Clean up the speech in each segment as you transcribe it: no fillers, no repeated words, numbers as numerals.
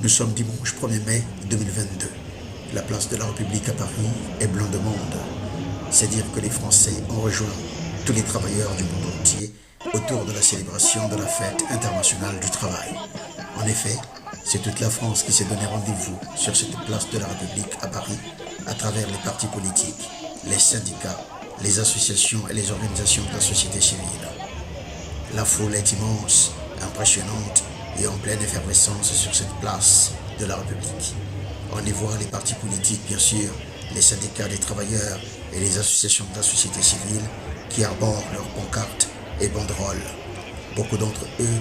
Nous sommes dimanche 1er mai 2022. La place de la République à Paris est blanc de monde. C'est dire que les Français ont rejoint tous les travailleurs du monde entier autour de la célébration de la fête internationale du travail. En effet, c'est toute la France qui s'est donné rendez-vous sur cette place de la République à Paris à travers les partis politiques, les syndicats, les associations et les organisations de la société civile. La foule est immense, impressionnante et en pleine effervescence sur cette place de la République. On y voit les partis politiques, bien sûr, les syndicats des travailleurs et les associations de la société civile qui arborent leurs pancartes et banderoles. Beaucoup d'entre eux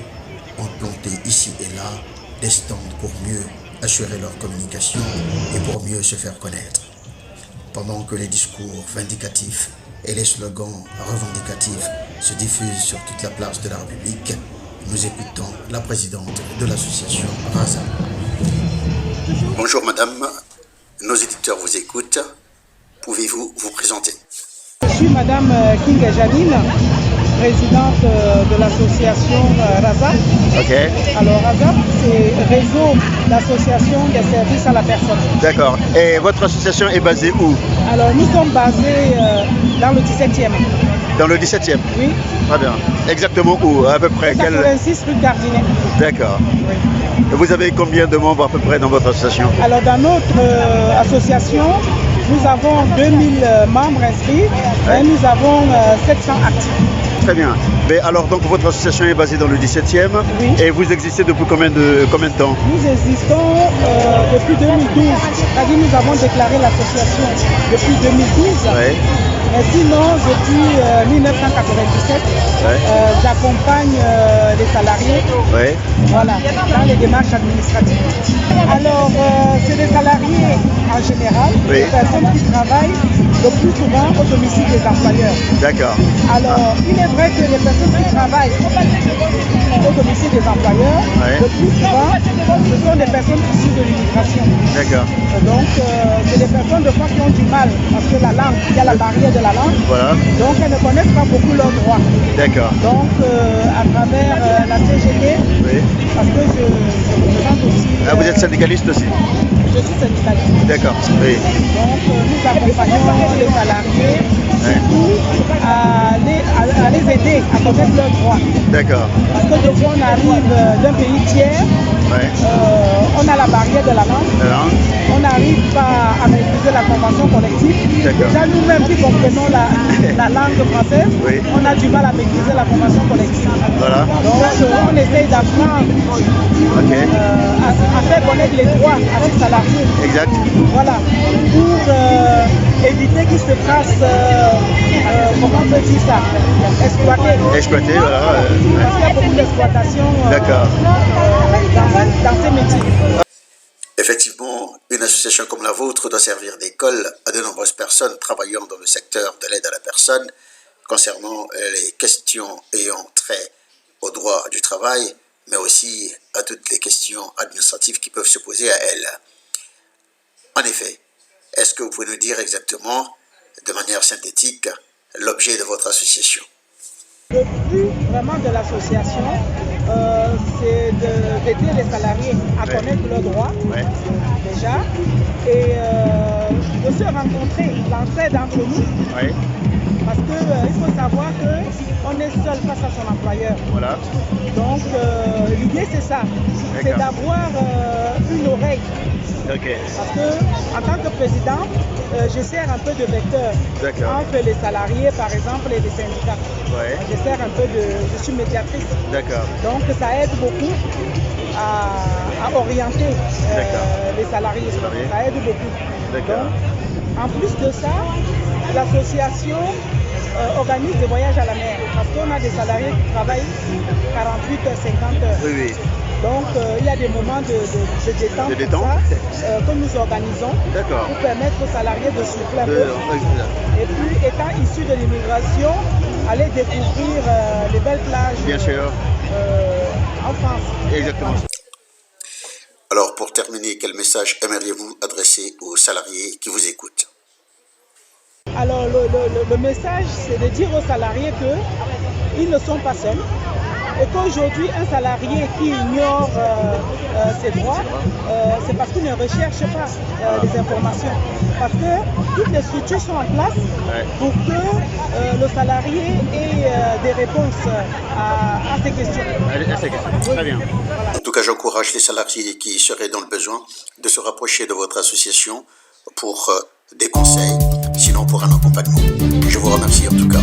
ont planté ici et là des stands pour mieux assurer leur communication et pour mieux se faire connaître. Pendant que les discours vindicatifs et les slogans revendicatifs se diffusent sur toute la place de la République, nous écoutons la présidente de l'association RASA. Bonjour madame, nos éditeurs vous écoutent. Pouvez-vous vous présenter? Je suis madame King Janine, présidente de l'association RASA. Ok. Alors RASA, c'est Réseau d'associations des services à la personne. D'accord. Et votre association est basée où? Alors nous sommes basés dans le 17e. Dans le 17e? Oui. Très bien. Exactement où? À peu près 86 rue Cardinet. D'accord. Oui. Et vous avez combien de membres à peu près dans votre association? Alors dans notre association, nous avons 2000 membres inscrits et nous avons 700 actifs. Très bien. Mais alors donc votre association est basée dans le 17e. Oui. Et vous existez depuis combien de temps? Nous existons depuis 2012. C'est-à-dire nous avons déclaré l'association depuis 2012. Ouais. Mais sinon, depuis 1997, j'accompagne les salariés voilà, dans les démarches administratives. Alors, c'est des salariés en général, des personnes qui travaillent le plus souvent au domicile des employeurs. D'accord. Alors, il est vrai que les personnes qui travaillent au domicile des employeurs, le plus souvent, ce sont des personnes issues de l'immigration. D'accord. Donc, c'est des personnes de fois qui ont du mal, parce que la langue, il y a la barrière de la langue. Voilà. Donc, elles ne connaissent pas beaucoup leurs droits. D'accord. Donc, à travers la CGT, parce que je représente aussi... vous êtes syndicaliste aussi? Je suis syndicaliste. D'accord. Oui. Donc, nous accompagnons les salariés surtout à les aider à connaître leurs droits. D'accord. Parce que des fois, on arrive d'un pays tiers, on a la barrière de la langue, on n'arrive pas à maîtriser la convention collective. Déjà, nous-mêmes qui comprenons la langue française, on a du mal à maîtriser la convention collective. Voilà. Donc, on essaye d'apprendre à faire connaître les droits à ces salariés. Exact. Voilà. Pour éviter qu'ils se fassent, comment on peut dire ça, exploiter. Exploiter, voilà. Parce qu'il y a beaucoup d'exploitation dans ces métiers. Effectivement, une association comme la vôtre doit servir d'école à de nombreuses personnes travaillant dans le secteur de l'aide à la personne concernant les questions ayant trait au droit du travail, mais aussi à toutes les questions administratives qui peuvent se poser à elles. En effet, est-ce que vous pouvez nous dire exactement, de manière synthétique, l'objet de votre association? Le but vraiment de l'association, c'est d'aider les salariés à connaître leurs droits, déjà, et de se rencontrer, l'entraide entre nous. Parce qu'il faut savoir qu'on est seul face à son employeur. Voilà. Donc l'idée c'est ça, c'est d'avoir une oreille. Parce que en tant que président, je sers un peu de vecteur entre les salariés par exemple et les syndicats. Je sers un peu je suis médiatrice. Donc ça aide beaucoup à orienter les salariés. Ça aide beaucoup. Donc, en plus de ça, l'association organise des voyages à la mer parce qu'on a des salariés qui travaillent 48 heures, 50 heures. Donc il y a des moments de détente que nous organisons pour permettre aux salariés de souffler un peu. Et puis étant issus de l'immigration, aller découvrir les belles plages en France. Exactement. Alors pour terminer, quel message aimeriez-vous adresser aux salariés qui vous écoutent? Alors le message, c'est de dire aux salariés qu'ils ne sont pas seuls Et qu'aujourd'hui, un salarié qui ignore ses droits, c'est parce qu'il ne recherche pas les informations. Parce que toutes les structures sont en place pour que le salarié ait des réponses à ces questions. Très bien. En tout cas, j'encourage les salariés qui seraient dans le besoin de se rapprocher de votre association pour des conseils, sinon pour un accompagnement. Je vous remercie en tout cas.